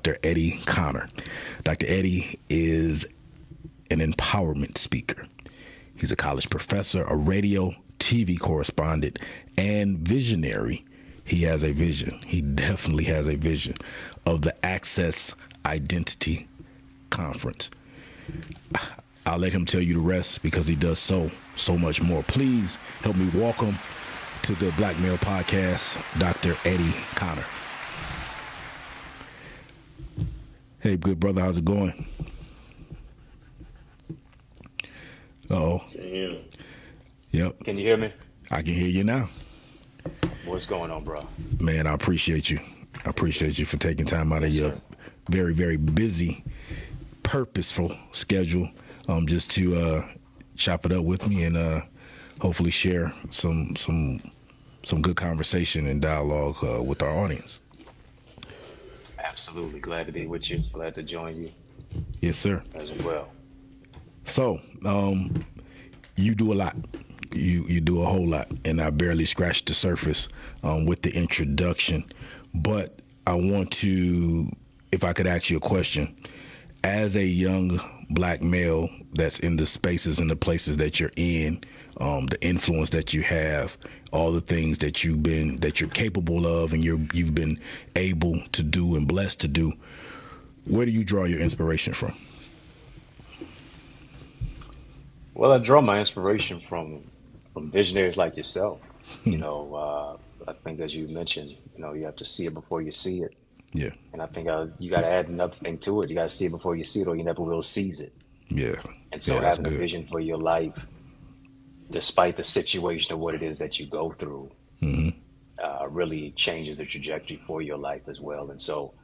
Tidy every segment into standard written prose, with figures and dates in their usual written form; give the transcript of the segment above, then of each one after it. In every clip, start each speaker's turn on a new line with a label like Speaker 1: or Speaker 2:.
Speaker 1: Dr. Eddie Connor. Dr. Eddie is an empowerment speaker. He's a college professor, a radio, TV correspondent, and visionary. He has a vision. He definitely has a vision of the Access Identity Conference. I'll let him tell you the rest because he does so much more. Please help me welcome to the Black Male Podcast, Dr. Eddie Connor. Hey, good brother, how's it going? Uh-oh.
Speaker 2: Can you hear me?
Speaker 1: Yep.
Speaker 3: Can you hear me?
Speaker 1: I can hear you now.
Speaker 3: What's going on, bro?
Speaker 1: Man, I appreciate you. I appreciate you for taking time out of your
Speaker 3: sir.
Speaker 1: very, very busy, purposeful schedule just to chop it up with me and hopefully share some good conversation and dialogue with our audience.
Speaker 3: Absolutely. Glad to be with you. Glad to join you
Speaker 1: Yes, sir.
Speaker 3: as well.
Speaker 1: So, you do a lot. You do a whole lot, and I barely scratched the surface with the introduction. But I want to, if I could ask you a question, as a young black male that's in the spaces and the places that you're in, the influence that you have, all the things that you're capable of, and you've been able to do and blessed to do. Where do you draw your inspiration from?
Speaker 3: Well, I draw my inspiration from visionaries like yourself. You know, I think as you mentioned, you have to see it before you see it.
Speaker 1: Yeah.
Speaker 3: And I think you got to add another thing to it. You got to see it before you see it, or you never will seize it.
Speaker 1: Yeah.
Speaker 3: And so
Speaker 1: Yeah, that's
Speaker 3: having a
Speaker 1: good.
Speaker 3: vision for your life, despite the situation or what it is that you go through, really changes the trajectory for your life as well. And so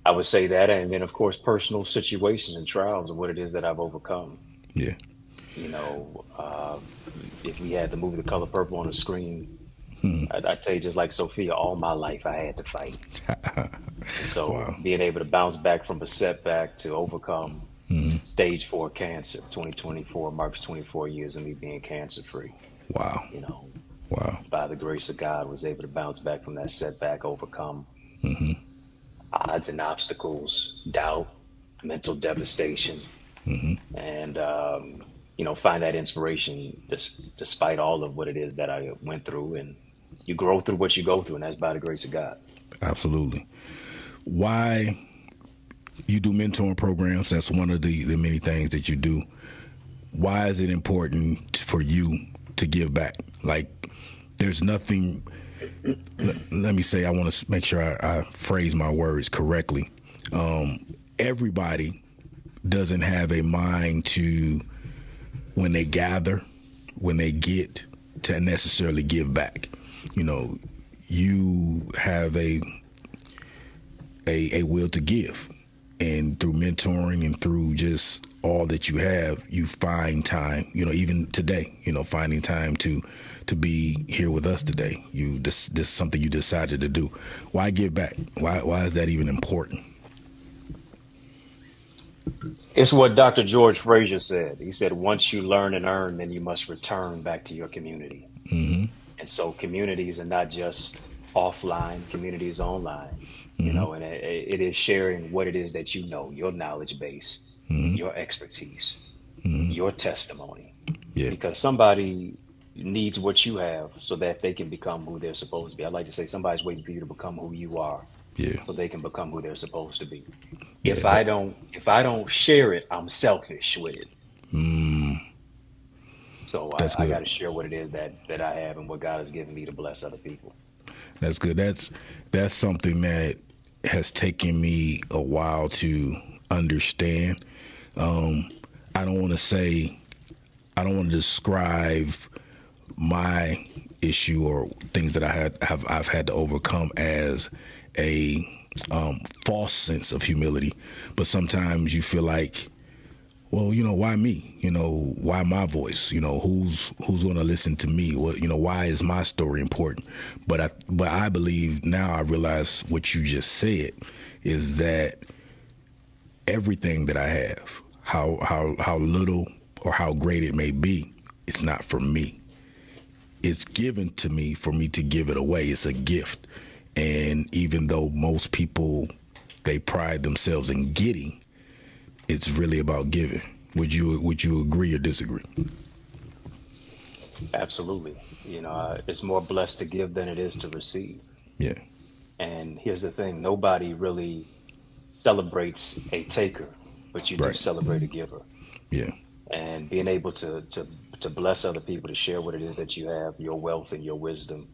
Speaker 3: I would say that, and then of course personal situations and trials and what it is that I've overcome.
Speaker 1: Yeah.
Speaker 3: You know, if we had the movie The Color Purple on the screen, I'd tell you, just like Sophia, all my life I had to fight. And so
Speaker 1: Wow.
Speaker 3: being able to bounce back from a setback to overcome stage 4 cancer, 2024 marks 24 years of me being cancer free.
Speaker 1: Wow.
Speaker 3: You know,
Speaker 1: Wow.
Speaker 3: by the grace of God, was able to bounce back from that setback, overcome odds and obstacles, doubt, mental devastation, and find that inspiration despite all of what it is that I went through. And you grow through what you go through, and that's by the grace of God.
Speaker 1: Absolutely. Why you do mentoring programs? That's one of the many things that you do. Why is it important for you to give back? Like, there's nothing. Let me say, I want to make sure I phrase my words correctly. Everybody doesn't have a mind to, when they gather, when they get, to necessarily give back. You know, you have a will to give, and through mentoring and through just all that you have, you find time, even today, finding time to be here with us today. This is something you decided to do. Why give back? Why is that even important?
Speaker 3: It's what Dr. George Frazier said. He said, once you learn and earn, then you must return back to your community. And so communities are not just offline, communities online, and it is sharing what it is that you know, your knowledge base, your expertise, your testimony.
Speaker 1: Yeah.
Speaker 3: Because somebody needs what you have so that they can become who they're supposed to be. I like to say somebody's waiting for you to become who you are.
Speaker 1: Yeah.
Speaker 3: So they can become who they're supposed to be.
Speaker 1: Yeah.
Speaker 3: If I don't share it, I'm selfish with it. So I got to share what it is that I have and what God has given me to bless other people.
Speaker 1: That's good. That's something that has taken me a while to understand. I don't want to describe my issue or things that I've had to overcome as a false sense of humility, but sometimes you feel like, well, why me? Why my voice? Who's going to listen to me? Why is my story important? But I believe now, I realize what you just said is that everything that I have, how little or how great it may be, it's not for me. It's given to me for me to give it away. It's a gift. And even though most people they pride themselves in getting. It's really about giving. Would you agree or disagree?
Speaker 3: Absolutely. It's more blessed to give than it is to receive.
Speaker 1: Yeah.
Speaker 3: And here's the thing, nobody really celebrates a taker, but you do
Speaker 1: Right.
Speaker 3: celebrate a giver.
Speaker 1: Yeah.
Speaker 3: And being able to bless other people, to share what it is that you have, your wealth and your wisdom,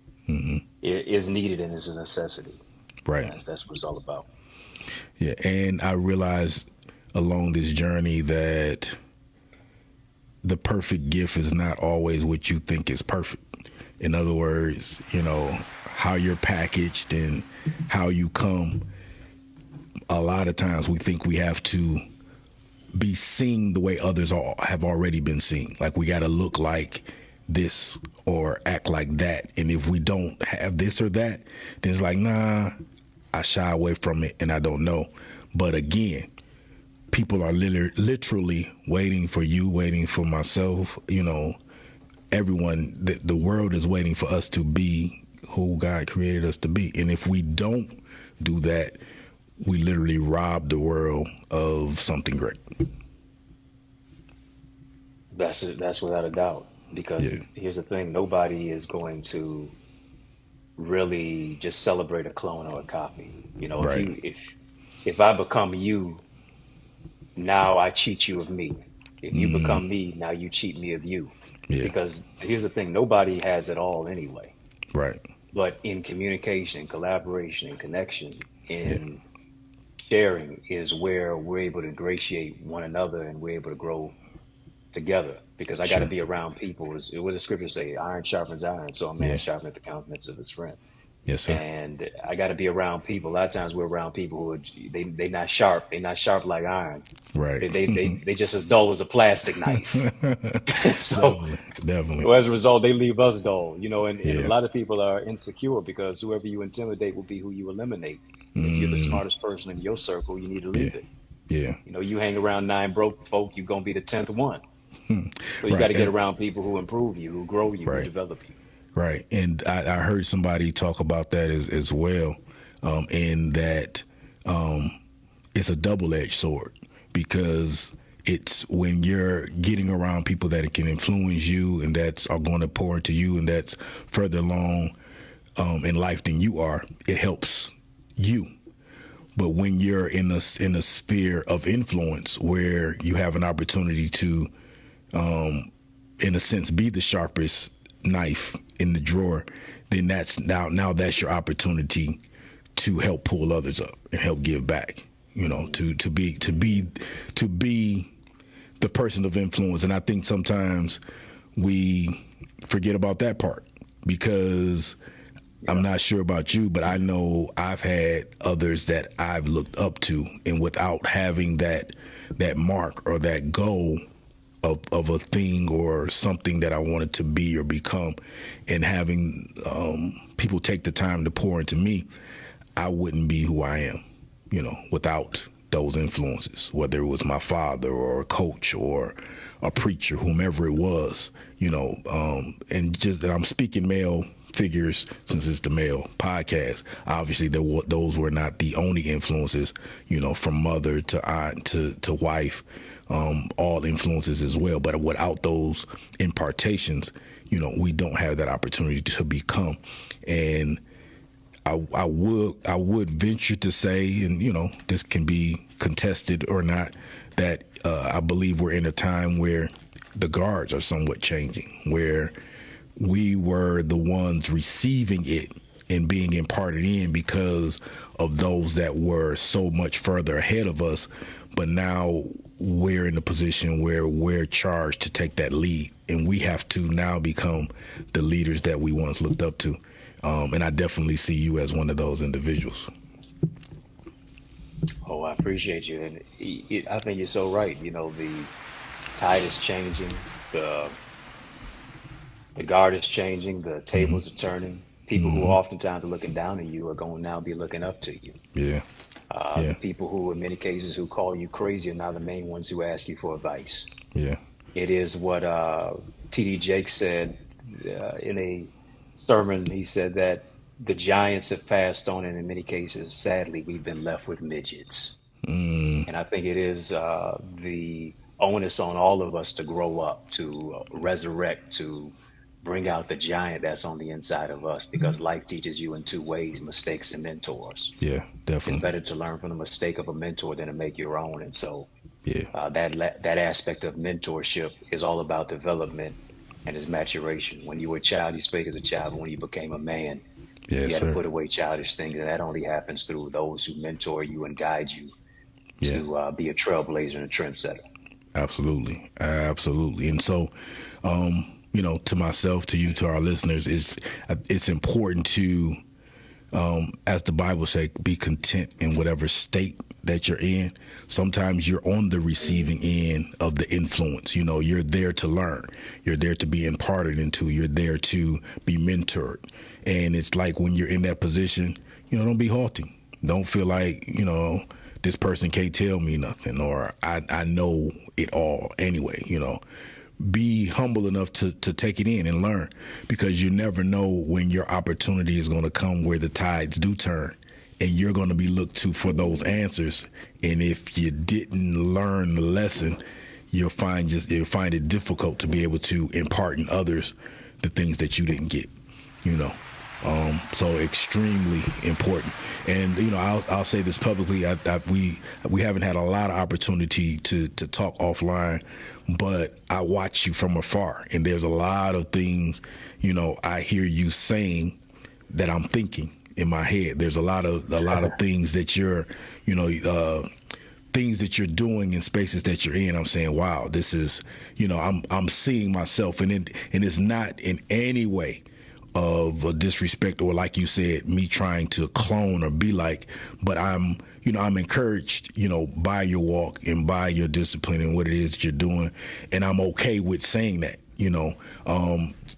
Speaker 3: is needed and is a necessity.
Speaker 1: Right.
Speaker 3: That's what it's all about.
Speaker 1: Yeah. And I realized along this journey that the perfect gift is not always what you think is perfect. In other words, how you're packaged and how you come. A lot of times we think we have to be seen the way others have already been seen. Like we got to look like this or act like that. And if we don't have this or that, then it's like, nah, I shy away from it and I don't know. But again, people are literally waiting for you, waiting for myself, everyone, the world is waiting for us to be who God created us to be. And if we don't do that, we literally rob the world of something great.
Speaker 3: That's it. That's without a doubt. Because
Speaker 1: Yeah.
Speaker 3: here's the thing, nobody is going to really just celebrate a clone or a copy.
Speaker 1: Right.
Speaker 3: If I become you, now I cheat you of me. If you become me, now you cheat me of you.
Speaker 1: Yeah.
Speaker 3: Because here's the thing, nobody has it all anyway.
Speaker 1: Right.
Speaker 3: But in communication, collaboration, and connection,
Speaker 1: Yeah.
Speaker 3: in sharing is where we're able to ingratiate one another and we're able to grow together. Because I got to
Speaker 1: Sure.
Speaker 3: be around people. What the scriptures say, iron sharpens iron, so a man
Speaker 1: Yeah.
Speaker 3: sharpeneth the countenance of his friend.
Speaker 1: Yes, sir.
Speaker 3: And I got to be around people. A lot of times we're around people who they not sharp. They not sharp like iron.
Speaker 1: Right.
Speaker 3: They just as dull as a plastic knife. So
Speaker 1: Definitely.
Speaker 3: well, as a result, they leave us dull, and
Speaker 1: Yeah.
Speaker 3: a lot of people are insecure because whoever you intimidate will be who you eliminate. If you're the smartest person in your circle, you need to leave
Speaker 1: Yeah.
Speaker 3: it.
Speaker 1: Yeah.
Speaker 3: You hang around 9 broke folk, you're going to be the 10th one. So you
Speaker 1: Right.
Speaker 3: got to get
Speaker 1: And-
Speaker 3: around people who improve you, who grow you, who
Speaker 1: Right.
Speaker 3: develop you.
Speaker 1: Right. And I heard somebody talk about that as well, in that it's a double-edged sword, because it's when you're getting around people that can influence you and that's are going to pour into you and that's further along in life than you are, it helps you. But when you're in a sphere of influence where you have an opportunity to, in a sense, be the sharpest knife in the drawer, then that's now that's your opportunity to help pull others up and help give back. To be the person of influence. And I think sometimes we forget about that part, because I'm not sure about you, but I know I've had others that I've looked up to, and without having that mark or that goal of a thing or something that I wanted to be or become, and having people take the time to pour into me, I wouldn't be who I am, without those influences, whether it was my father or a coach or a preacher, whomever it was, and just that I'm speaking male figures since it's the male podcast. Obviously, those were not the only influences, from mother to aunt to wife, all influences as well. But without those impartations, we don't have that opportunity to become. And I would venture to say, and this can be contested or not, that I believe we're in a time where the guards are somewhat changing, where we were the ones receiving it and being imparted in because of those that were so much further ahead of us. But now we're in a position where we're charged to take that lead, and we have to now become the leaders that we once looked up to. And I definitely see you as one of those individuals.
Speaker 3: Oh, I appreciate you. And I think you're so right. The tide is changing. The guard is changing. The tables are turning. People who oftentimes are looking down on you are going to now be looking up to you.
Speaker 1: Yeah.
Speaker 3: The people who, in many cases, who call you crazy are now the main ones who ask you for advice.
Speaker 1: Yeah.
Speaker 3: It is what T.D. Jakes said in a sermon. He said that the giants have passed on, and in many cases, sadly, we've been left with midgets. And I think it is the onus on all of us to grow up, to resurrect, to bring out the giant that's on the inside of us, because life teaches you in two ways: mistakes and mentors.
Speaker 1: Yeah,
Speaker 3: It's
Speaker 1: definitely.
Speaker 3: better to learn from the mistake of a mentor than to make your own. And so
Speaker 1: Yeah.
Speaker 3: that aspect of mentorship is all about development and is maturation. When you were a child, you spake as a child, but when you became a man, you
Speaker 1: Yes,
Speaker 3: had to
Speaker 1: sir.
Speaker 3: put away childish things, and that only happens through those who mentor you and guide you
Speaker 1: Yeah.
Speaker 3: to be a trailblazer and a trendsetter.
Speaker 1: Absolutely. Absolutely. And so, to myself, to you, to our listeners, it's important to, as the Bible says, be content in whatever state that you're in. Sometimes you're on the receiving end of the influence. You're there to learn. You're there to be imparted into. You're there to be mentored. And it's like when you're in that position, don't be haughty. Don't feel like, this person can't tell me nothing, or I know it all anyway. Be humble enough to take it in and learn, because you never know when your opportunity is going to come where the tides do turn, and you're going to be looked to for those answers. And if you didn't learn the lesson, you'll find it difficult to be able to impart in others the things that you didn't get. So extremely important. And I'll say this publicly. We haven't had a lot of opportunity to talk offline, but I watch you from afar, and there's a lot of things I hear you saying that I'm thinking in my head. There's a lot of things that you're things that you're doing in spaces that you're in. I'm saying, wow, this is I'm seeing myself, and it's not in any way of a disrespect, or like you said, me trying to clone or be like, but I'm encouraged, by your walk and by your discipline and what it is that you're doing. And I'm okay with saying that,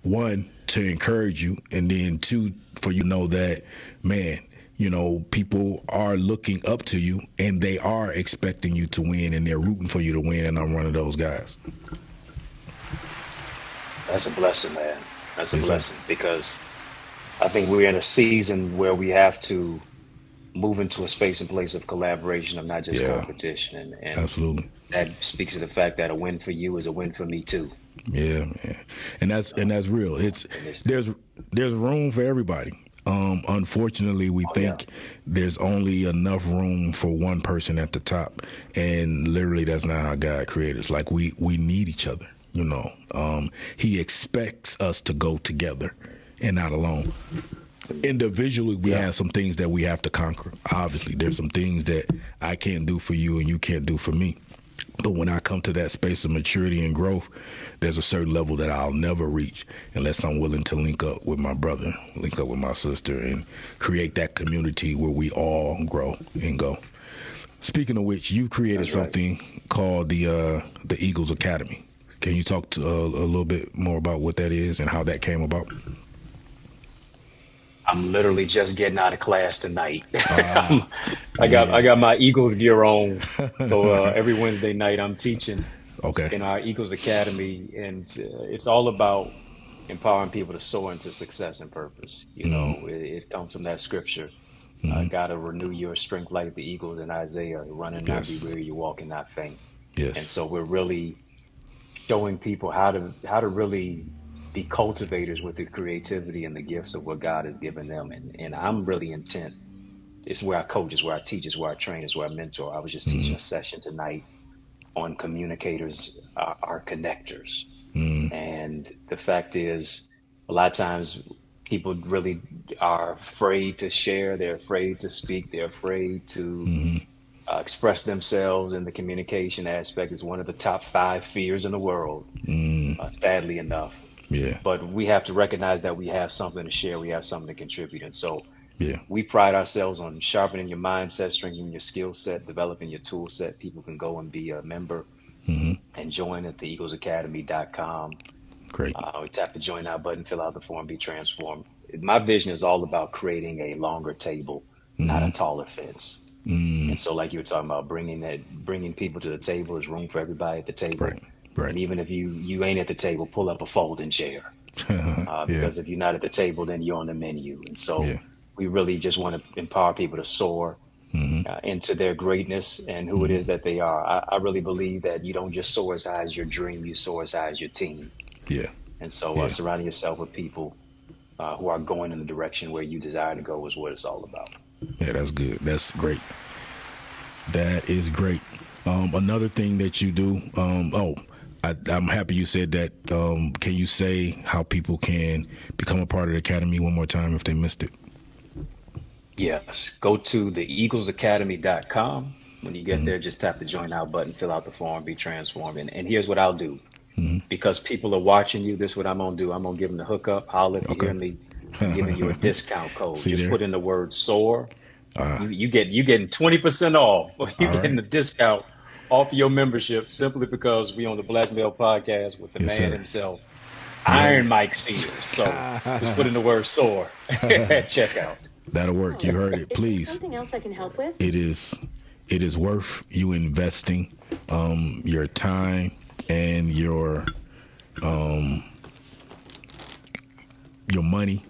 Speaker 1: one, to encourage you, and then two, for you to know that, man, people are looking up to you, and they are expecting you to win, and they're rooting for you to win. And I'm one of those guys.
Speaker 3: That's a blessing, man. That's a
Speaker 1: Yes, sir.
Speaker 3: blessing, because I think we're in a season where we have to move into a space and place of collaboration, of not just
Speaker 1: Yeah,
Speaker 3: competition. And
Speaker 1: absolutely.
Speaker 3: that speaks to the fact that a win for you is a win for me too.
Speaker 1: Yeah, man. And that's real. It's
Speaker 3: And it's,
Speaker 1: there's room for everybody. Unfortunately, we
Speaker 3: oh yeah,
Speaker 1: think there's only enough room for one person at the top, and literally that's not how God created us. Like we need each other. He expects us to go together and not alone. Individually, we
Speaker 3: yeah,
Speaker 1: have some things that we have to conquer. Obviously, there's some things that I can't do for you and you can't do for me. But when I come to that space of maturity and growth, there's a certain level that I'll never reach unless I'm willing to link up with my brother, link up with my sister, and create that community where we all grow and go. Speaking of which, you created
Speaker 3: that's right.
Speaker 1: something called the Eagles Academy. Can you talk to a little bit more about what that is and how that came about?
Speaker 3: I'm literally just getting out of class tonight.
Speaker 1: Ah,
Speaker 3: I
Speaker 1: yeah.
Speaker 3: got my Eagles gear on. So every Wednesday night I'm teaching
Speaker 1: Okay.
Speaker 3: in our Eagles Academy, and it's all about empowering people to soar into success and purpose. It comes from that scripture. God will renew your strength like the eagles in Isaiah, run and not be
Speaker 1: Yes.
Speaker 3: weary, you walk and not faint. And
Speaker 1: Yes.
Speaker 3: so we're really showing people how to really be cultivators with the creativity and the gifts of what God has given them. And I'm really intent. It's where I coach, it's where I teach, it's where I train, it's where I mentor. I was just teaching a session tonight on communicators are connectors. And the fact is, a lot of times people really are afraid to share, they're afraid to speak, they're afraid to express themselves. And the communication aspect is one of the top five fears in the world, sadly enough.
Speaker 1: Yeah.
Speaker 3: But we have to recognize that we have something to share, we have something to contribute. And so
Speaker 1: Yeah.
Speaker 3: we pride ourselves on sharpening your mindset, strengthening your skill set, developing your tool set. People can go and be a member and join at the eaglesacademy.com.
Speaker 1: Great.
Speaker 3: We tap the join now button, fill out the form, be transformed. My vision is all about creating a longer table, not a taller fence. And so, like you were talking about, bringing people to the table, there's room for everybody at the table.
Speaker 1: Right. Right.
Speaker 3: And even if you ain't at the table, pull up a folding chair.
Speaker 1: Yeah.
Speaker 3: Because if you're not at the table, then you're on the menu. And so
Speaker 1: Yeah.
Speaker 3: we really just want to empower people to soar into their greatness and who it is that they are. I really believe that you don't just soar as high as your dream, you soar as high as your team.
Speaker 1: Yeah.
Speaker 3: And so
Speaker 1: Yeah.
Speaker 3: surrounding yourself with people who are going in the direction where you desire to go is what it's all about.
Speaker 1: Yeah, that's good. That's great. That is great. Another thing that you do, I'm happy you said that. Can you say how people can become a part of the Academy one more time if they missed it?
Speaker 3: Yes, go to theeaglesacademy.com. When you get there, just tap the join now button, fill out the form, be transformed. And here's what I'll do. Because people are watching you, this is what I'm going to do. I'm going to give them the hookup. Holler if you
Speaker 1: Okay.
Speaker 3: hear me. I'm giving you a discount code.
Speaker 1: See
Speaker 3: Just
Speaker 1: there?
Speaker 3: put in the word SOAR. You getting 20% off. You
Speaker 1: All
Speaker 3: getting
Speaker 1: right.
Speaker 3: the discount off your membership simply because we on the Black Male Podcast with the
Speaker 1: Yes,
Speaker 3: man
Speaker 1: sir.
Speaker 3: himself, Iron Mike Sears. So just put in the word SOAR at checkout.
Speaker 1: That'll work. You heard it.
Speaker 2: Is there
Speaker 1: Please.
Speaker 2: something else I can help with?
Speaker 1: It is worth you investing your time and your money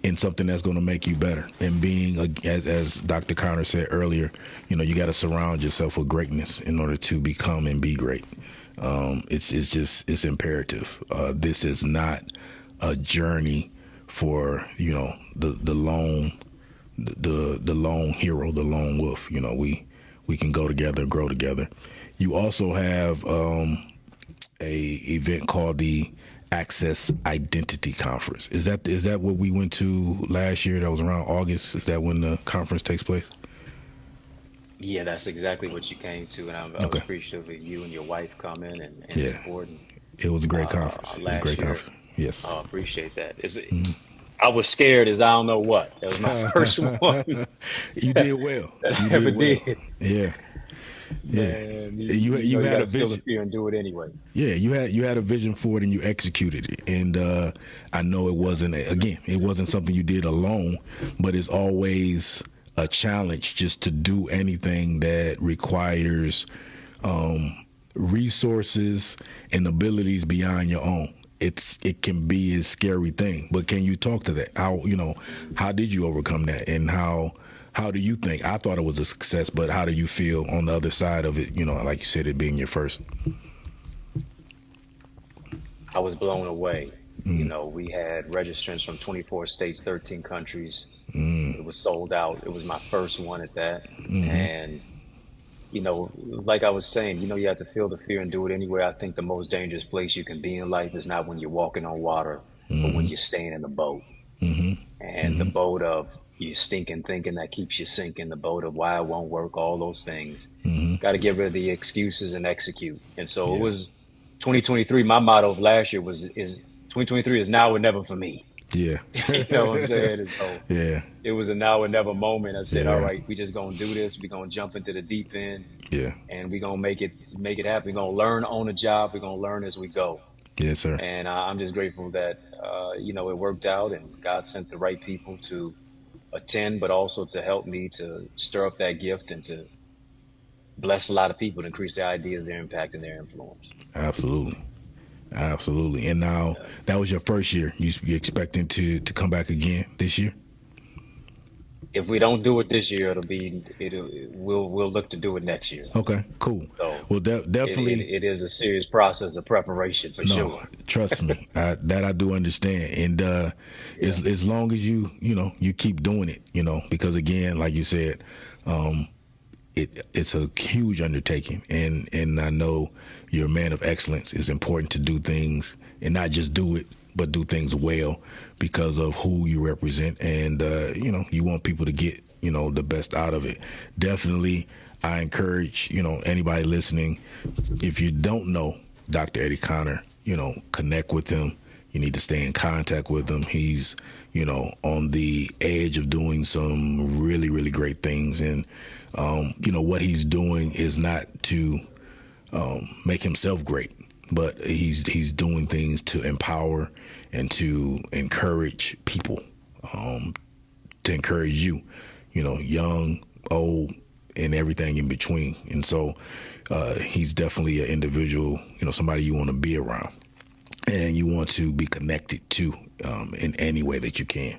Speaker 1: in something that's going to make you better. And being as Dr. Connor said earlier, you got to surround yourself with greatness in order to become and be great. It's imperative. This is not a journey for the lone hero, the lone wolf. We can go together, grow together. You also have a event called the Access Identity Conference. Is that what we went to last year? That was around August. Is that when the conference takes place?
Speaker 3: Yeah, that's exactly what you came to, and I was
Speaker 1: Okay.
Speaker 3: appreciative of you and your wife coming and
Speaker 1: Yeah.
Speaker 3: supporting
Speaker 1: It was a great conference. It was a
Speaker 3: last
Speaker 1: great
Speaker 3: year.
Speaker 1: conference. Yes.
Speaker 3: Appreciate that. I was scared as I don't know what. That was my first one
Speaker 1: You did well.
Speaker 3: that
Speaker 1: You
Speaker 3: I ever
Speaker 1: well.
Speaker 3: did.
Speaker 1: Yeah. Yeah.
Speaker 3: And
Speaker 1: You had
Speaker 3: gotta
Speaker 1: a
Speaker 3: feel the
Speaker 1: vision.
Speaker 3: fear and do it anyway.
Speaker 1: Yeah, you had a vision for it and you executed it. And I know it wasn't something you did alone, but it's always a challenge just to do anything that requires resources and abilities beyond your own. It can be a scary thing, but can you talk to that? How did you overcome that, and how do you think? I thought it was a success, but how do you feel on the other side of it? Like you said, it being your first.
Speaker 3: I was blown away. We had registrants from 24 states, 13 countries. It was sold out. It was my first one at that. And, like I was saying, you have to feel the fear and do it anyway. I think the most dangerous place you can be in life is not when you're walking on water, but when you're staying in the boat. And the boat of you stinking thinking that keeps you sinking, the boat of why it won't work, all those things. Got to get rid of the excuses and execute. And so it was 2023. My motto of last year is 2023 is now or never for me.
Speaker 1: Yeah.
Speaker 3: You know what I'm saying? And so
Speaker 1: Yeah.
Speaker 3: it was a now or never moment. I said,
Speaker 1: Yeah.
Speaker 3: all right, we just gonna do this. We're gonna jump into the deep end,
Speaker 1: Yeah.
Speaker 3: and we're gonna make it happen. We're gonna learn on the job. We're gonna learn as we go.
Speaker 1: Yes, sir.
Speaker 3: And I'm just grateful that it worked out, and God sent the right people to attend, but also to help me to stir up that gift and to bless a lot of people to increase their ideas, their impact, and their influence.
Speaker 1: Absolutely. Absolutely. And now that was your first year. You expecting to come back again this year?
Speaker 3: If we don't do it this year, we'll look to do it next year.
Speaker 1: Okay, cool.
Speaker 3: So
Speaker 1: Well, definitely.
Speaker 3: it is a serious process of preparation for
Speaker 1: No,
Speaker 3: sure. Trust
Speaker 1: me. That I do understand. And as long as you keep doing it, because again, like you said, it's a huge undertaking, and I know you're a man of excellence. It's important to do things and not just do it, but do things well because of who you represent, and you want people to get the best out of it. Definitely, I encourage anybody listening, if you don't know Dr. Eddie Connor, connect with him. You need to stay in contact with him. He's on the edge of doing some really, really great things, and what he's doing is not to make himself great, but he's doing things to empower and to encourage people, to encourage you, young, old, and everything in between. And so he's definitely an individual, somebody you want to be around and you want to be connected to in any way that you can.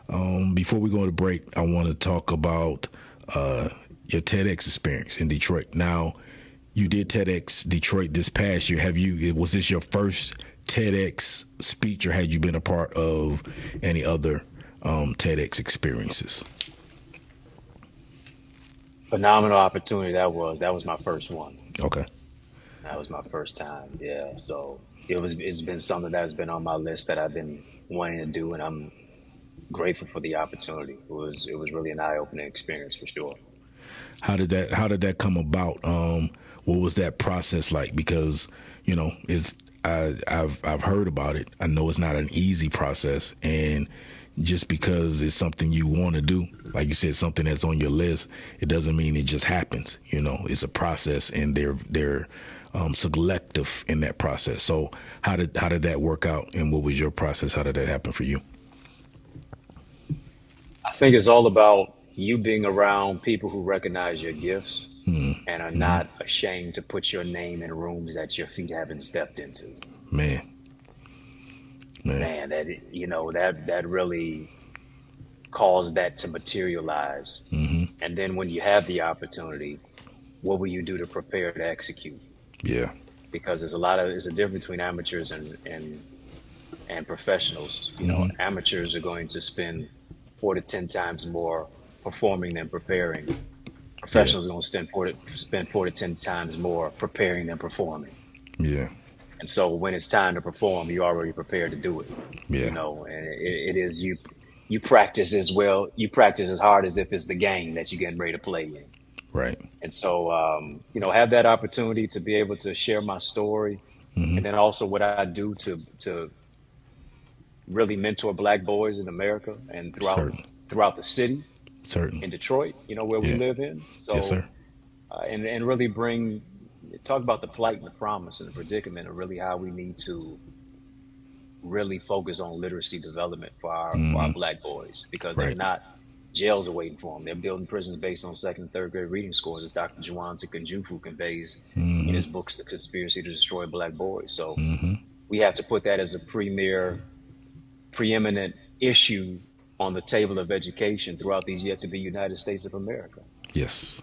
Speaker 1: Before we go to break, I want to talk about your TEDx experience in Detroit. Now, you did TEDx Detroit this past year. Was this your first TEDx speech, or had you been a part of any other TEDx experiences?
Speaker 3: Phenomenal opportunity that was. That was my first one.
Speaker 1: Okay.
Speaker 3: That was my first time. Yeah. So it's been something that has been on my list that I've been wanting to do, and I'm grateful for the opportunity. It was really an eye-opening experience for sure.
Speaker 1: How did that come about? What was that process like? Because I've heard about it. I know it's not an easy process, and just because it's something you want to do, like you said, something that's on your list, it doesn't mean it just happens. It's a process, and they're selective in that process. So how did that work out, and what was your process? How did that happen for you?
Speaker 3: I think it's all about you being around people who recognize your gifts and are not ashamed to put your name in rooms that your feet haven't stepped into.
Speaker 1: Man,
Speaker 3: that really caused that to materialize. And then when you have the opportunity, what will you do to prepare to execute?
Speaker 1: Yeah.
Speaker 3: Because there's a difference between amateurs and professionals. Amateurs are going to spend 4 to 10 times more performing than preparing. Professionals are going to spend 4 to 10 times more preparing than performing.
Speaker 1: Yeah.
Speaker 3: And so when it's time to perform, you're already prepared to do it.
Speaker 1: Yeah.
Speaker 3: And it is you practice as well. You practice as hard as if it's the game that you're getting ready to play in.
Speaker 1: Right.
Speaker 3: And so, have that opportunity to be able to share my story, and then also what I do to really mentor Black boys in America and throughout the city, in Detroit, where we live in. So,
Speaker 1: yes, sir.
Speaker 3: And really talk about the plight and the promise and the predicament, and really how we need to really focus on literacy development for our Black boys, because they're not. Jails are waiting for them. They're building prisons based on 2nd and 3rd grade reading scores, as Dr. Juwan Sekunjufu conveys in his books, The Conspiracy to Destroy Black Boys. So we have to put that as a preeminent issue on the table of education throughout these yet to be United States of America.
Speaker 1: Yes,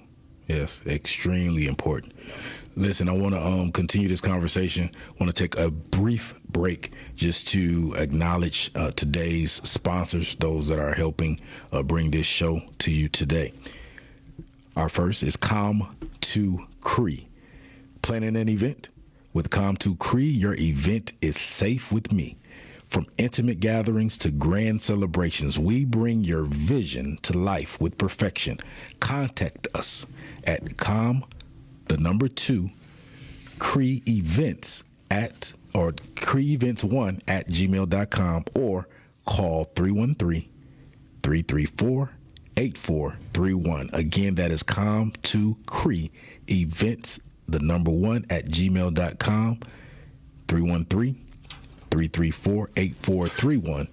Speaker 1: extremely important. Listen, I want to continue this conversation. I want to take a brief break just to acknowledge today's sponsors, those that are helping bring this show to you today. Our first is Com2 Cree. Planning an event? With Com2 Cree, your event is safe with me. From intimate gatherings to grand celebrations, we bring your vision to life with perfection. Contact us at CREEvents1 at gmail.com or call 313-334-8431. Again, that is Com2Cree Events, 1 at gmail.com, 313-334-8431.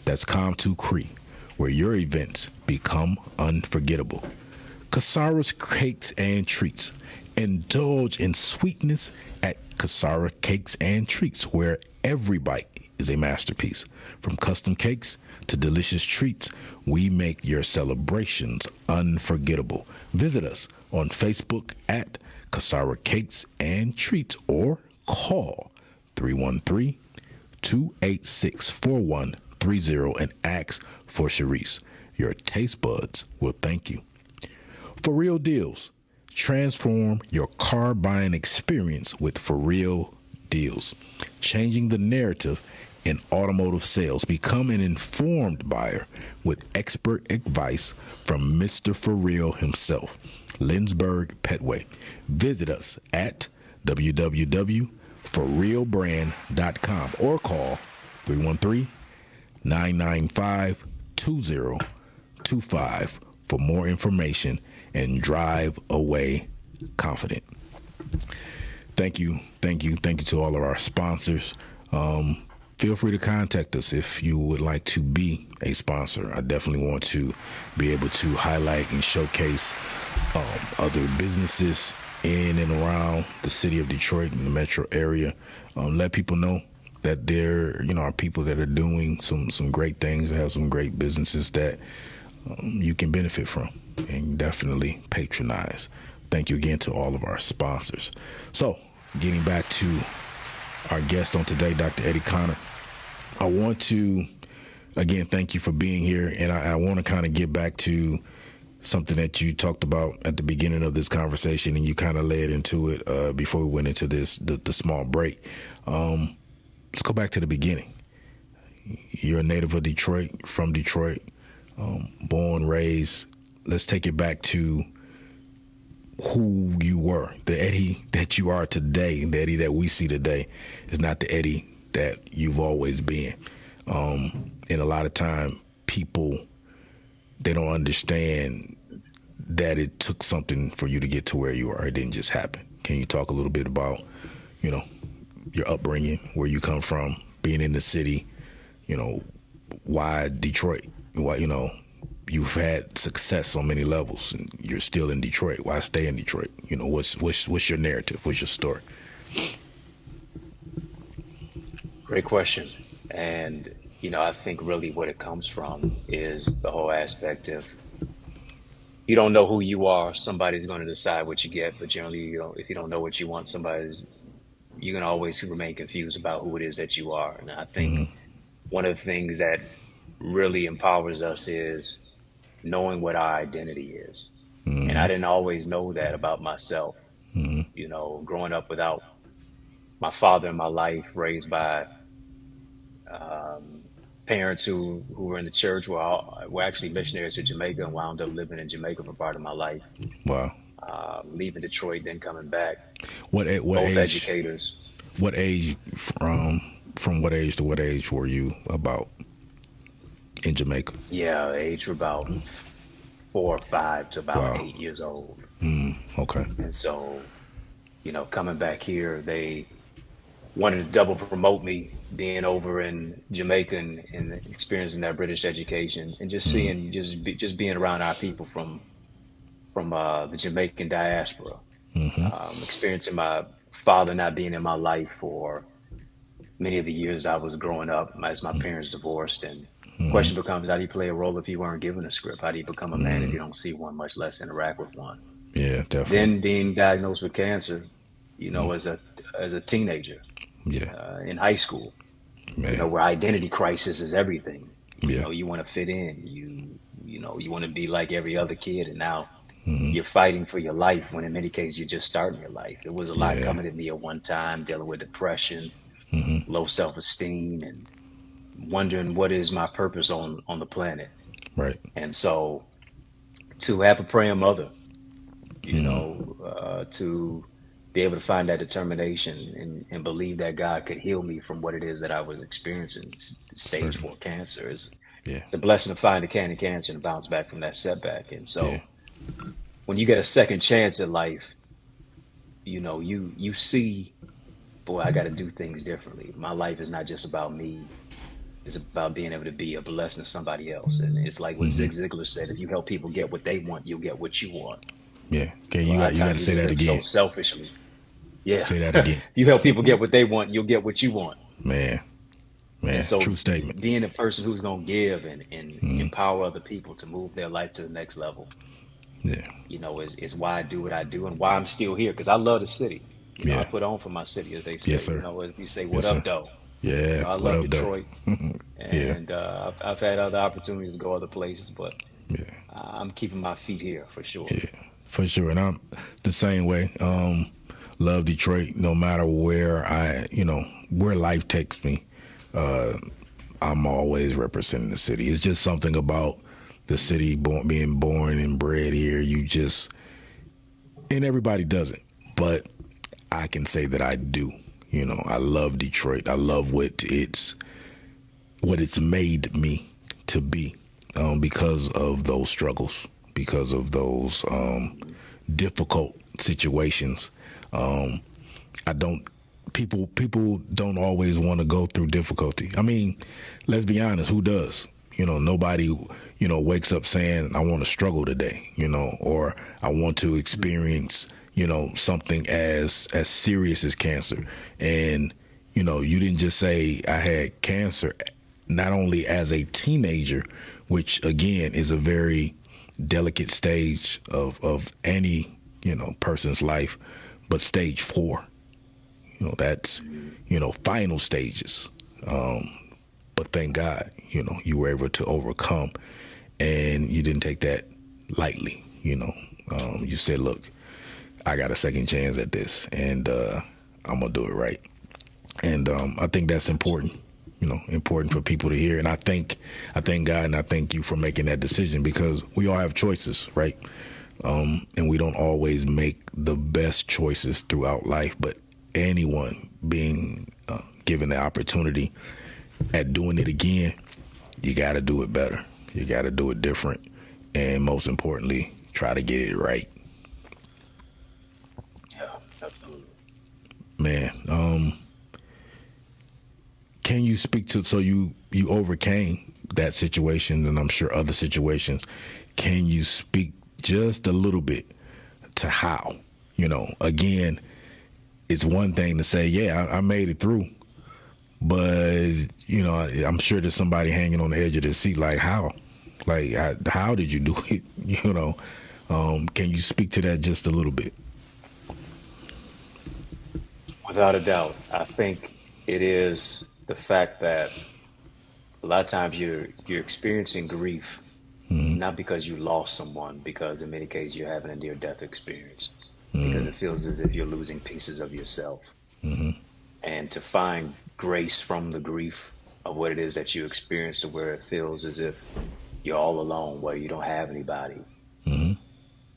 Speaker 1: That's Com2Cree, where your events become unforgettable. Casara's Cakes and Treats. Indulge in sweetness at Casara Cakes and Treats, where every bite is a masterpiece. From custom cakes to delicious treats, we make your celebrations unforgettable. Visit us on Facebook at Casara Cakes and Treats or call 313-286-4130 and ask for Sharice. Your taste buds will thank you. For Real Deals. Transform your car buying experience with For Real Deals. Changing the narrative in automotive sales. Become an informed buyer with expert advice from Mr. For Real himself, Lindsberg Petway. Visit us at www.forrealbrand.com or call 313-995-2025 for more information and drive away confident. Thank you to all of our sponsors. Feel free to contact us if you would like to be a sponsor. I definitely want to be able to highlight and showcase other businesses in and around the city of Detroit and the metro area. Let people know that there, are people that are doing some great things, that have some great businesses that you can benefit from and definitely patronize. Thank you again to all of our sponsors. So, getting back to our guest on today, Dr. Eddie Connor, I want to, again, thank you for being here. And I want to kind of get back to something that you talked about at the beginning of this conversation, and you kind of led into it before we went into the small break. Let's go back to the beginning. You're a native of Detroit, from Detroit, born, raised. Let's take it back to who you were. The Eddie that you are today, the Eddie that we see today, is not the Eddie that you've always been. And a lot of time, people, they don't understand that it took something for you to get to where you are. It didn't just happen. Can you talk a little bit about, your upbringing, where you come from, being in the city, why Detroit, why, you've had success on many levels and you're still in Detroit. Why stay in Detroit? What's your narrative? What's your story?
Speaker 3: Great question. And, I think really what it comes from is the whole aspect of you don't know who you are. Somebody's going to decide what you get. But generally, if you don't know what you want, you're going to always remain confused about who it is that you are. And I think one of the things that really empowers us is knowing what our identity is. And I didn't always know that about myself. Growing up without my father in my life, raised by parents who were in the church, were actually missionaries to Jamaica, and wound up living in Jamaica for part of my life.
Speaker 1: Wow.
Speaker 3: Leaving Detroit, then coming back.
Speaker 1: What
Speaker 3: Both
Speaker 1: age?
Speaker 3: Educators.
Speaker 1: What age from what age to what age were you about in Jamaica?
Speaker 3: Yeah, age were about 4 or 5 to about
Speaker 1: Wow.
Speaker 3: 8 years old.
Speaker 1: Okay.
Speaker 3: And so, coming back here, they wanted to double promote me, being over in Jamaica and experiencing that British education, and just seeing, just being around our people from the Jamaican diaspora, experiencing my father not being in my life for many of the years I was growing up, as my parents divorced. And the question becomes, how do you play a role if you weren't given a script? How do you become a man if you don't see one, much less interact with one?
Speaker 1: Yeah, definitely.
Speaker 3: Then being diagnosed with cancer, as a teenager, in high school,
Speaker 1: Man.
Speaker 3: where identity crisis is everything.
Speaker 1: Yeah.
Speaker 3: You want to fit in. You want to be like every other kid, and now you're fighting for your life when in many cases you're just starting your life. It was a lot coming at me at one time, dealing with depression, low self-esteem, and wondering what is my purpose on the planet.
Speaker 1: Right.
Speaker 3: And so to have a praying mother, to be able to find that determination and believe that God could heal me from what it is that I was experiencing, stage 4 cancer, it's a blessing to find a cancer and bounce back from that setback. And so when you get a second chance at life, you see, boy, I got to do things differently. My life is not just about me. It's about being able to be a blessing to somebody else. And it's like what Zig Ziglar said, if you help people get what they want, you'll get what you want.
Speaker 1: Yeah. Okay, you got to say that again.
Speaker 3: So selfishly. Yeah.
Speaker 1: Say that again.
Speaker 3: You help people get what they want, you'll get what you want.
Speaker 1: Man,
Speaker 3: So
Speaker 1: true statement.
Speaker 3: Being a person who's going to give and empower other people to move their life to the next level, is why I do what I do and why I'm still here. Because I love the city. I put on for my city, as they say.
Speaker 1: Yes, sir.
Speaker 3: As we say, what up, though?
Speaker 1: Yeah,
Speaker 3: I love Detroit. And I've had other opportunities to go other places, but I'm keeping my feet here for sure.
Speaker 1: Yeah, for sure. And I'm the same way. Love Detroit, no matter where where life takes me. I'm always representing the city. It's just something about the city, being born and bred here. And everybody doesn't, but I can say that I do. I love Detroit. I love what it's made me to be, because of those struggles, because of those difficult situations. People don't always want to go through difficulty. I mean, let's be honest, who does? Nobody, wakes up saying, I want to struggle today, or I want to experience, something as serious as cancer. And, you didn't just say I had cancer, not only as a teenager, which again is a very delicate stage of any, person's life, but stage 4, that's, final stages. But thank God, you were able to overcome, and you didn't take that lightly. You said, look, I got a second chance at this, and I'm going to do it right. And I think that's important, important for people to hear. And I thank God and I thank you for making that decision, because we all have choices, right? And we don't always make the best choices throughout life, but anyone being given the opportunity at doing it again, you got to do it better. You got to do it different. And most importantly, try to get it right.
Speaker 3: Yeah, absolutely.
Speaker 1: Man, can you speak to, so you overcame that situation, and I'm sure other situations. Can you speak just a little bit to how? Again, it's one thing to say, yeah, I made it through. But, I'm sure there's somebody hanging on the edge of their seat, like, how? Like, how did you do it? Can you speak to that just a little bit?
Speaker 3: Without a doubt, I think it is the fact that a lot of times you're experiencing grief, not because you lost someone, because in many cases you're having a near-death experience, because it feels as if you're losing pieces of yourself. And to find grace from the grief of what it is that you experience, to where it feels as if you're all alone, where you don't have anybody.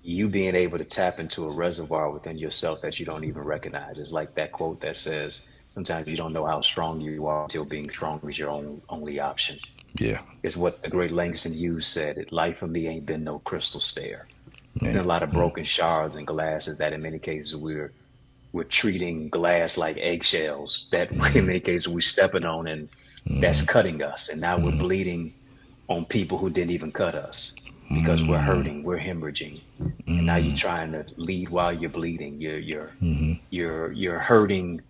Speaker 3: You being able to tap into a reservoir within yourself that you don't even recognize. It's like that quote that says, sometimes you don't know how strong you are until being strong is your only option.
Speaker 1: Yeah.
Speaker 3: It's what the great Langston Hughes said. Life for me ain't been no crystal stair.
Speaker 1: Man.
Speaker 3: Been a lot of broken shards and glasses that in many cases we're treating glass like eggshells that in many cases we're stepping on, and that's cutting us. And now we're bleeding on people who didn't even cut us, because we're hurting, we're hemorrhaging. And now you're trying to lead while you're bleeding. You're hurting,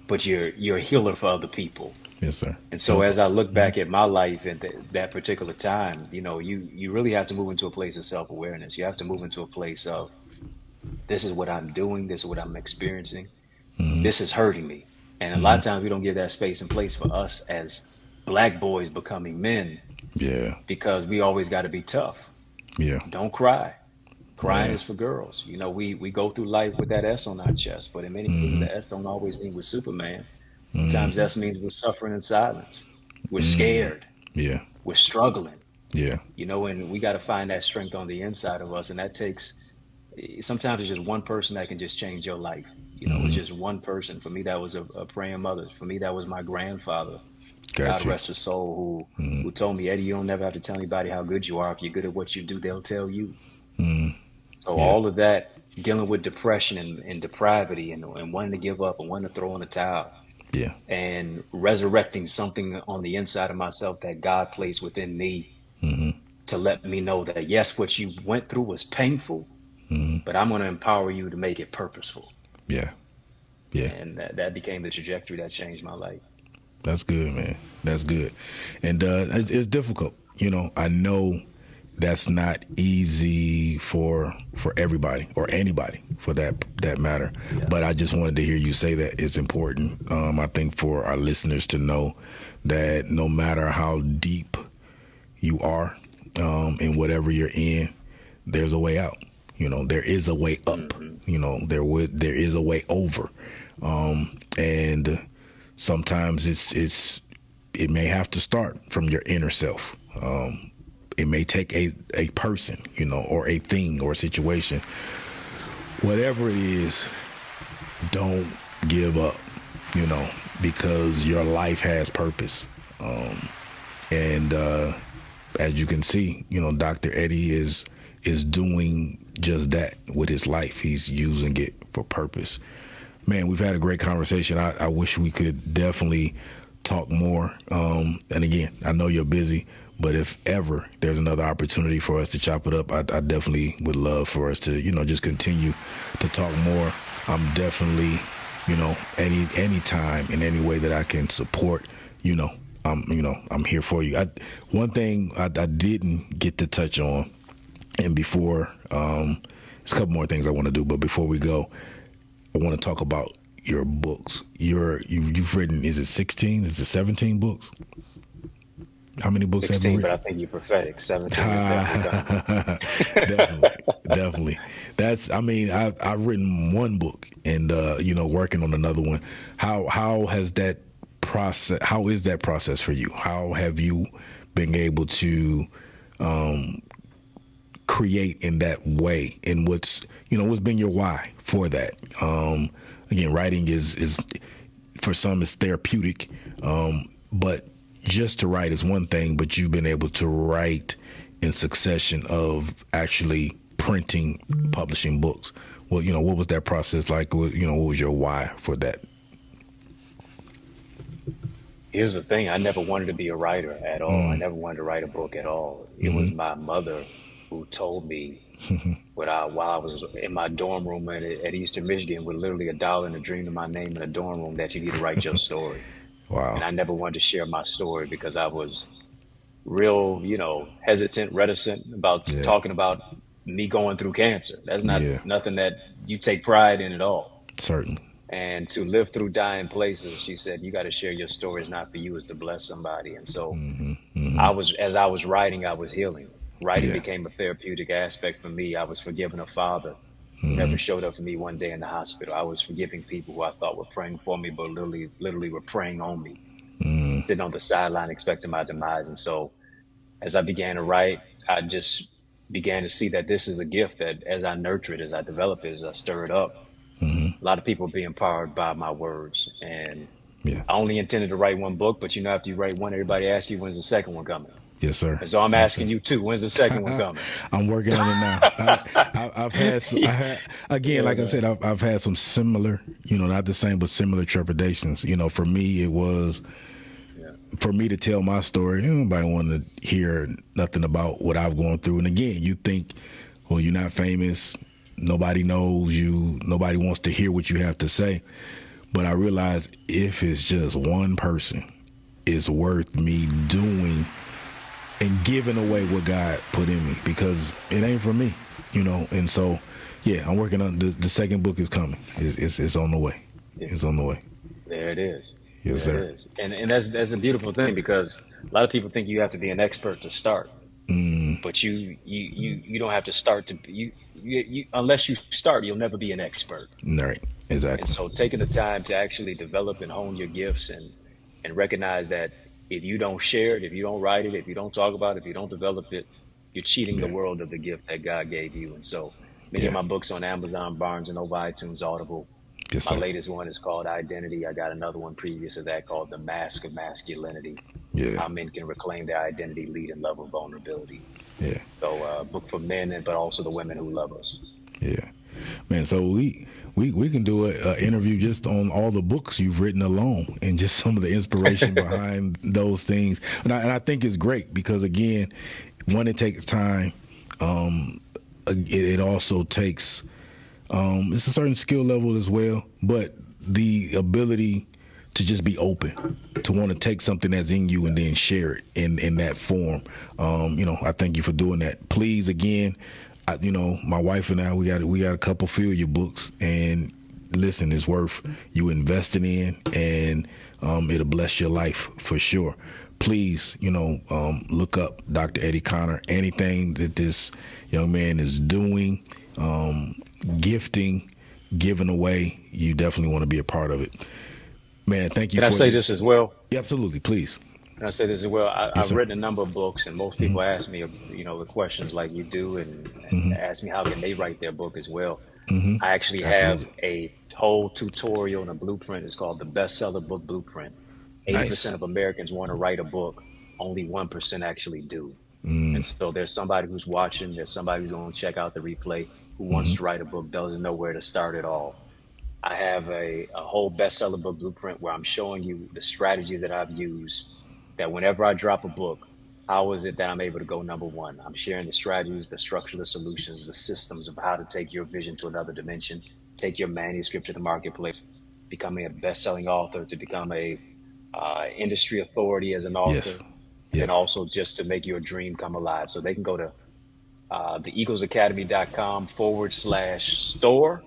Speaker 3: but you're a healer for other people.
Speaker 1: Yes, sir.
Speaker 3: And so as I look back at my life at that particular time, you really have to move into a place of self-awareness. You have to move into a place of, this is what I'm doing, this is what I'm experiencing, this is hurting me. And a lot of times we don't give that space and place for us as Black boys becoming men.
Speaker 1: Yeah.
Speaker 3: Because we always got to be tough.
Speaker 1: Yeah.
Speaker 3: Don't cry. Crying is for girls. We go through life with that S on our chest, but in many cases the S don't always mean we're Superman. Sometimes S means we're suffering in silence. We're scared.
Speaker 1: Yeah.
Speaker 3: We're struggling.
Speaker 1: Yeah.
Speaker 3: And we got to find that strength on the inside of us, and that takes, sometimes it's just one person that can just change your life. It's just one person. For me, that was a praying mother. For me, that was my grandfather. God rest his soul, who told me, Eddie, you don't never have to tell anybody how good you are. If you're good at what you do, they'll tell you. So all of that, dealing with depression and depravity and wanting to give up and wanting to throw in the towel.
Speaker 1: Yeah.
Speaker 3: And resurrecting something on the inside of myself that God placed within me to let me know that, yes, what you went through was painful, but I'm going to empower you to make it purposeful.
Speaker 1: Yeah. Yeah.
Speaker 3: And that became the trajectory that changed my life.
Speaker 1: That's good, man. That's good. And it's difficult. I know that's not easy for everybody, or anybody for that matter. Yeah. But I just wanted to hear you say that it's important. I think for our listeners to know that no matter how deep you are in whatever you're in, there's a way out. There is a way up. There is a way over. And sometimes it may have to start from your inner self. It may take a person, or a thing or a situation. Whatever it is, don't give up, because your life has purpose. And as you can see, Dr. Eddie is doing just that with his life. He's using it for purpose. Man, we've had a great conversation. I wish we could definitely talk more. And again, I know you're busy, but if ever there's another opportunity for us to chop it up, I definitely would love for us to, just continue to talk more. I'm definitely any time in any way that I can support, you know, I'm here for you. One thing I didn't get to touch on, and before, there's a couple more things I want to do, but before we go, I want to talk about your books. You've written, is it 16? Is it 17 books? How many books have you
Speaker 3: 16, but I
Speaker 1: written?
Speaker 3: think you're prophetic. 17 is definitely coming.
Speaker 1: Definitely, definitely. I mean, I've written one book, and working on another one. How has that process? How is that process for you? How have you been able to create in that way? And what's been your why for that? Again, writing is for some it's therapeutic, but just to write is one thing, but you've been able to write in succession of actually printing, publishing books. Well, what was that process like? What was your why for that?
Speaker 3: Here's the thing. I never wanted to be a writer at all. I
Speaker 1: Mm,
Speaker 3: never wanted to write a book at all. It was
Speaker 1: mm-hmm,
Speaker 3: my mother who told me while I was in my dorm room at Eastern Michigan with literally a dollar and a dream in my name in a dorm room that you need to write your story. And
Speaker 1: wow.
Speaker 3: I never wanted to share my story because I was real, hesitant, reticent about
Speaker 1: Yeah,
Speaker 3: talking about me going through cancer. That's not
Speaker 1: yeah,
Speaker 3: nothing that you take pride in at all.
Speaker 1: certainly.
Speaker 3: And to live through dying places, she said, you got to share your story. It's not for you, it's to bless somebody. And so
Speaker 1: Hmm. Hmm.
Speaker 3: as I was writing, I was healing. Writing
Speaker 1: Yeah.
Speaker 3: became a therapeutic aspect for me. I was forgiving a father who
Speaker 1: Hmm.
Speaker 3: never showed up for me one day in the hospital. I was forgiving people who I thought were praying for me, but literally were praying on me,
Speaker 1: Mm,
Speaker 3: sitting on the sideline expecting my demise. And so as I began to write, I just began to see that this is a gift that as I nurture it, as I develop it, as I stir it up,
Speaker 1: hmm.
Speaker 3: a lot of people are being empowered by my words. And
Speaker 1: Yeah.
Speaker 3: I only intended to write one book, but after you write one, everybody asks you, when's the second one coming?
Speaker 1: Yes, sir.
Speaker 3: And so I'm
Speaker 1: Yes,
Speaker 3: asking
Speaker 1: sir.
Speaker 3: you too, when's the second one coming?
Speaker 1: I'm working on it now. I've had, I
Speaker 3: Yeah,
Speaker 1: had, again,
Speaker 3: yeah,
Speaker 1: like I said,
Speaker 3: man.
Speaker 1: I've had some similar, not the same, but similar trepidations. For me, it was
Speaker 3: Yeah,
Speaker 1: for me to tell my story. Nobody wanted to hear nothing about what I've gone through. And again, you think, well, you're not famous. Nobody knows you. Nobody wants to hear what you have to say. But I realized if it's just one person, it's worth me doing and giving away what God put in me because it ain't for me. And so, yeah, I'm working on the second book is coming. It's on the way.
Speaker 3: yeah.
Speaker 1: It's on the way.
Speaker 3: There it is.
Speaker 1: Yes,
Speaker 3: There it
Speaker 1: sir.
Speaker 3: is. And that's a beautiful thing because a lot of people think you have to be an expert to start,
Speaker 1: Mm,
Speaker 3: but you don't have to start you unless you start, you'll never be an expert.
Speaker 1: right.
Speaker 3: And
Speaker 1: Exactly.
Speaker 3: so taking the time to actually develop and hone your gifts and recognize that if you don't share it, if you don't write it, if you don't talk about it, if you don't develop it, you're cheating the
Speaker 1: Yeah.
Speaker 3: world of the gift that God gave you. And so many of
Speaker 1: Yeah.
Speaker 3: my books on Amazon, Barnes and Noble, iTunes, Audible.
Speaker 1: Yes,
Speaker 3: My
Speaker 1: sir.
Speaker 3: latest one is called Identity. I got another one previous to that called The Mask of Masculinity.
Speaker 1: Yeah.
Speaker 3: How men can reclaim their identity, lead, and love with vulnerability.
Speaker 1: Yeah.
Speaker 3: So, book for men, but also the women who love us.
Speaker 1: Yeah. Man, so we can do a interview just on all the books you've written alone and just some of the inspiration behind those things. And I think it's great because again, one, it takes time. It also takes it's a certain skill level as well, but the ability to just be open, to want to take something that's in you and then share it in that form. I thank you for doing that. Please, again, my wife and I, we got a couple few of your books, and listen, it's worth you investing in, and it'll bless your life for sure. Please, look up Dr. Eddie Connor. Anything that this young man is doing, gifting, giving away, you definitely want to be a part of it. Man, thank you
Speaker 3: Can I
Speaker 1: for
Speaker 3: say this
Speaker 1: this.
Speaker 3: as well?
Speaker 1: Yeah, absolutely, please.
Speaker 3: Can I say this as well?
Speaker 1: Yes,
Speaker 3: I've
Speaker 1: sir.
Speaker 3: written a number of books, and most
Speaker 1: Hmm.
Speaker 3: people ask me, the questions like you do, and
Speaker 1: Hmm.
Speaker 3: ask me how can they write their book as well.
Speaker 1: Hmm.
Speaker 3: I actually have
Speaker 1: Absolutely.
Speaker 3: a whole tutorial and a blueprint. It's called the Bestseller Book Blueprint.
Speaker 1: Nice.
Speaker 3: 80% of Americans want to write a book. Only 1% actually do.
Speaker 1: Mm.
Speaker 3: And so there's somebody who's watching, there's somebody who's going to check out the replay who wants
Speaker 1: Hmm.
Speaker 3: to write a book, doesn't know where to start at all. I have a whole bestseller book blueprint where I'm showing you the strategies that I've used that whenever I drop a book, how is it that I'm able to go number one? I'm sharing the strategies, the structure, the solutions, the systems of how to take your vision to another dimension, take your manuscript to the marketplace, becoming a best-selling author, to become a industry authority as an
Speaker 1: Yes.
Speaker 3: author, and then
Speaker 1: Yes.
Speaker 3: also just to make your dream come alive. So they can go to theeaglesacademy.com/store,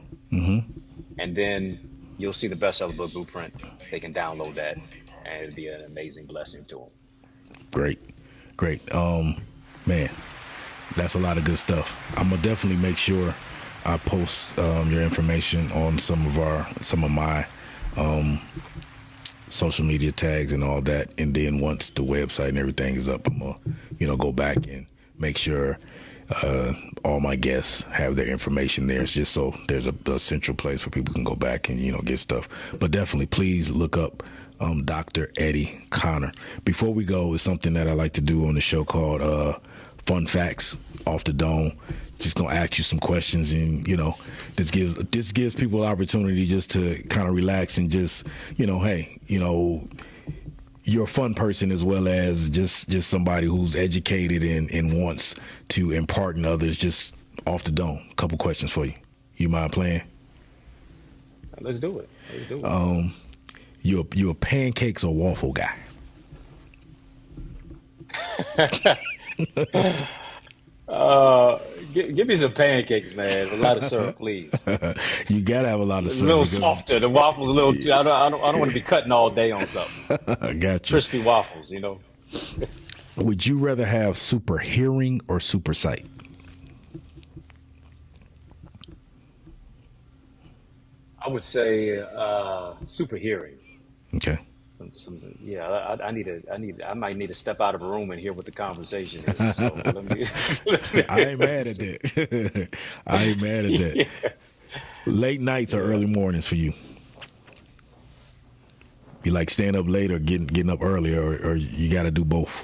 Speaker 3: and then you'll see the bestseller book blueprint. They can download that, and it'd be an amazing blessing to them.
Speaker 1: Great. Great. Man, that's a lot of good stuff. I'm gonna definitely make sure I post your information on some of my social media tags and all that. And then once the website and everything is up, I'm gonna, go back and make sure all my guests have their information there. It's just so there's a central place where people can go back and, get stuff. But definitely, please look up Dr. Eddie Connor. Before we go, it's something that I like to do on the show called Fun Facts Off the Dome. Just gonna ask you some questions, and this gives people an opportunity just to kind of relax and just hey, you're a fun person as well as just somebody who's educated and wants to impart in others. Just off the dome, a couple questions for you. You mind playing?
Speaker 3: Let's do it.
Speaker 1: You a pancakes or waffle guy?
Speaker 3: Give me some pancakes, man. A lot of syrup, please.
Speaker 1: You gotta have a lot of
Speaker 3: It's
Speaker 1: syrup.
Speaker 3: a little softer. The waffles a little. I don't want to be cutting all day on something.
Speaker 1: I got you.
Speaker 3: Crispy waffles,
Speaker 1: Would you rather have super hearing or super sight?
Speaker 3: I would say super hearing.
Speaker 1: Okay.
Speaker 3: Yeah, I might need to step out of a room and hear what the conversation is. So
Speaker 1: I ain't mad at that. I ain't mad at that.
Speaker 3: Yeah.
Speaker 1: Late nights or early mornings for you? You like staying up late or getting up early, or you got to do both?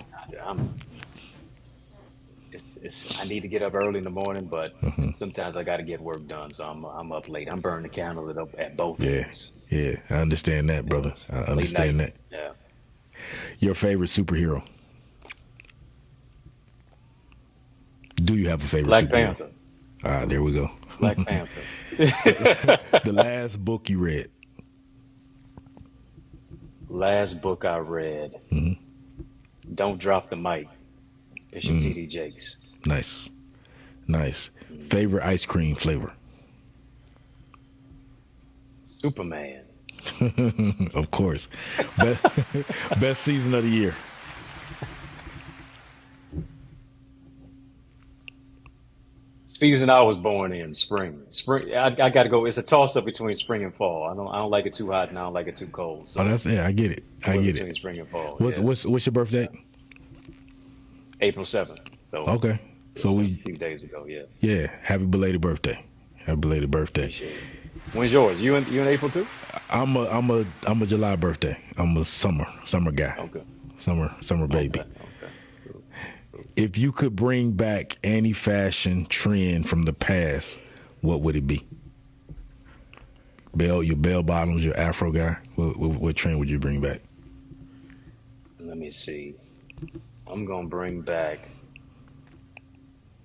Speaker 3: I need to get up early in the morning, but sometimes I got to get work done, so I'm up late. I'm burning the candle at both ends.
Speaker 1: Yeah, I understand that, brother. I understand that.
Speaker 3: Yeah.
Speaker 1: Your favorite superhero? Do you have a favorite
Speaker 3: Black
Speaker 1: superhero?
Speaker 3: Panther.
Speaker 1: There we go.
Speaker 3: Black Panther.
Speaker 1: The last book you read?
Speaker 3: Last book I read. Don't Drop the Mic. Bishop T.D. Jakes.
Speaker 1: Nice. Favorite ice cream flavor?
Speaker 3: Superman.
Speaker 1: Of course. Best season of the year?
Speaker 3: Season I was born in, spring. I got to go. It's a toss up between spring and fall. I don't like it too hot, and I don't like it too cold. So
Speaker 1: I get it. I get
Speaker 3: between
Speaker 1: it.
Speaker 3: spring and fall.
Speaker 1: What's your birthday?
Speaker 3: April 7th. So
Speaker 1: okay. So
Speaker 3: a few days ago. Yeah.
Speaker 1: Yeah. Happy belated birthday. Happy belated birthday.
Speaker 3: Appreciate it. When's yours? You in April too?
Speaker 1: I'm a July birthday. I'm a summer guy.
Speaker 3: Okay.
Speaker 1: Summer baby.
Speaker 3: Okay.
Speaker 1: If you could bring back any fashion trend from the past, what would it be? Your bell bottoms, your Afro guy. What trend would you bring back?
Speaker 3: Let me see. I'm gonna bring back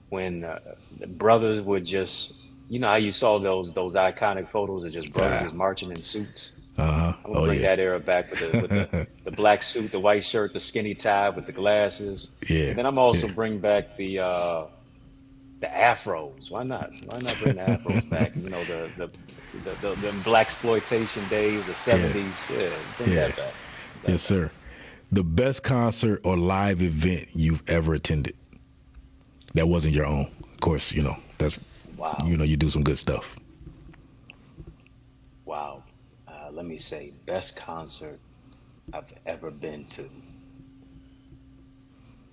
Speaker 3: when the brothers would just, how you saw those iconic photos of just brothers just marching in suits. I'm gonna bring that era back with the black suit, the white shirt, the skinny tie with the glasses.
Speaker 1: Yeah.
Speaker 3: And then I'm also bring back the afros. Why not? Why not bring the afros back? The black exploitation days, the 70s. Yeah, bring that back.
Speaker 1: Yes, sir. The best concert or live event you've ever attended that wasn't your own. Of course, that's
Speaker 3: wow.
Speaker 1: You do some good stuff.
Speaker 3: Wow. Let me say, best concert I've ever been to.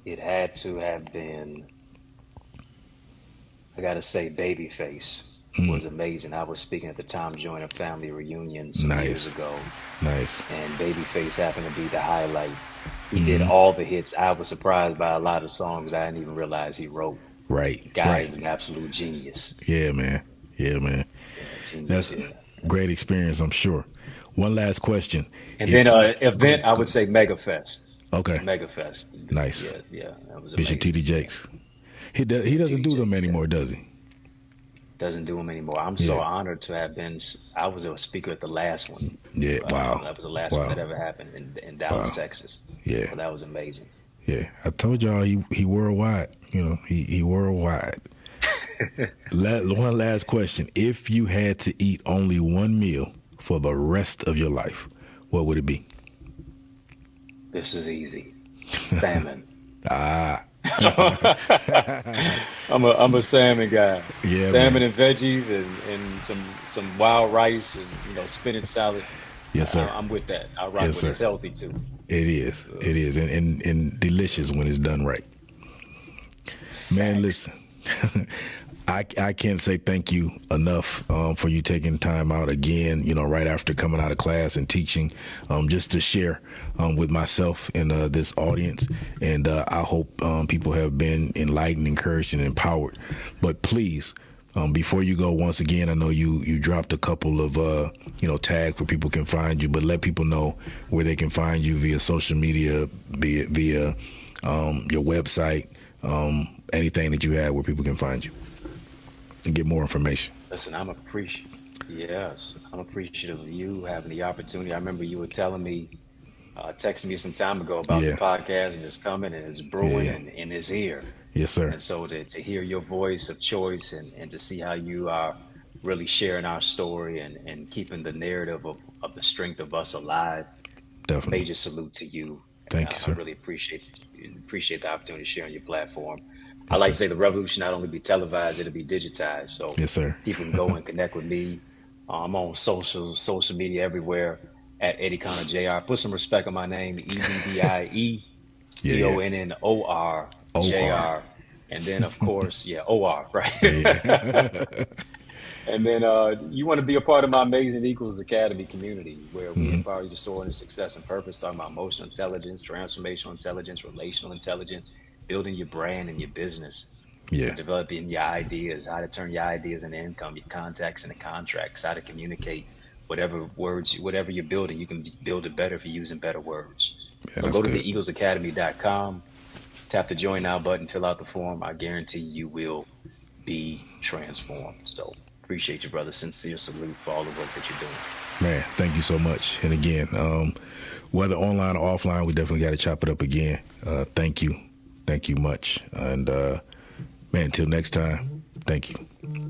Speaker 3: It had to have been, I gotta say, Babyface was amazing. I was speaking at the Tom Joyner family reunion some years ago.
Speaker 1: Nice.
Speaker 3: And Babyface happened to be the highlight. He did all the hits. I was surprised by a lot of songs I didn't even realize he wrote.
Speaker 1: Right.
Speaker 3: Guy is an absolute genius.
Speaker 1: Yeah, man.
Speaker 3: Genius,
Speaker 1: That's great experience, I'm sure. One last question.
Speaker 3: And then event, I would say Megafest.
Speaker 1: Okay.
Speaker 3: Megafest.
Speaker 1: Nice.
Speaker 3: Yeah, that was
Speaker 1: Bishop
Speaker 3: amazing.
Speaker 1: T.D. Jakes. He doesn't do them anymore, does he?
Speaker 3: doesn't do them anymore. I'm so
Speaker 1: Yeah.
Speaker 3: honored to have been. I was a speaker at the last one.
Speaker 1: Yeah. Wow.
Speaker 3: That was the last one
Speaker 1: Wow.
Speaker 3: that ever happened in Dallas,
Speaker 1: Wow.
Speaker 3: Texas.
Speaker 1: Yeah.
Speaker 3: So that was amazing.
Speaker 1: Yeah. I told y'all he worldwide. You know, he worldwide. One last question. If you had to eat only one meal for the rest of your life, what would it be?
Speaker 3: This is easy. Salmon.
Speaker 1: Ah.
Speaker 3: I'm a salmon guy.
Speaker 1: Yeah,
Speaker 3: Salmon
Speaker 1: man.
Speaker 3: and veggies and some wild rice and spinach salad.
Speaker 1: Yes, sir.
Speaker 3: I'm with that. I rock
Speaker 1: Yes,
Speaker 3: with
Speaker 1: sir.
Speaker 3: it. It's healthy too.
Speaker 1: It is. It is. And delicious when it's done right. Man,
Speaker 3: Facts.
Speaker 1: listen. I can't say thank you enough for you taking time out again, you know, right after coming out of class and teaching, just to share with myself and this audience. And I hope people have been enlightened, encouraged, and empowered. But please, before you go, once again, I know you dropped a couple of, tags where people can find you, but let people know where they can find you via social media, via your website, anything that you have where people can find you and get more information.
Speaker 3: Listen, I'm appreciative of you having the opportunity. I remember you were telling me, texting me some time ago about the
Speaker 1: Yeah.
Speaker 3: podcast, and it's coming and it's brewing
Speaker 1: Yeah.
Speaker 3: and it's here.
Speaker 1: Yes, sir.
Speaker 3: And so to hear your voice of choice and to see how you are really sharing our story and keeping the narrative of the strength of us alive,
Speaker 1: Definitely.
Speaker 3: major salute to you.
Speaker 1: Thank you,
Speaker 3: I
Speaker 1: sir.
Speaker 3: really appreciate the opportunity to share on your platform. I
Speaker 1: Yes,
Speaker 3: like to
Speaker 1: sir.
Speaker 3: say the revolution not only be televised, it'll be digitized. So
Speaker 1: Yes, sir.
Speaker 3: people can go and connect with me. I'm on social media everywhere at EddieConnorJr. Put some respect on my name, EddieConnorJr.
Speaker 1: OR.
Speaker 3: And then, of course, OR, right?
Speaker 1: Yeah.
Speaker 3: And then you want to be a part of my Amazing Equals Academy community where we empower you to soar into success and purpose, talking about emotional intelligence, transformational intelligence, relational intelligence, building your brand and your business,
Speaker 1: Yeah.
Speaker 3: developing your ideas, how to turn your ideas into income, your contacts into contracts, how to communicate whatever you're building, you can build it better if you're using better words.
Speaker 1: Yeah,
Speaker 3: So
Speaker 1: that's
Speaker 3: go to
Speaker 1: good.
Speaker 3: the eaglesacademy.com, tap the join now button, fill out the form. I guarantee you will be transformed. So appreciate you, brother. Sincere salute for all the work that you're doing.
Speaker 1: Man, thank you so much. And again, whether online or offline, we definitely got to chop it up again. Thank you. Thank you much. And, man, until next time, thank you.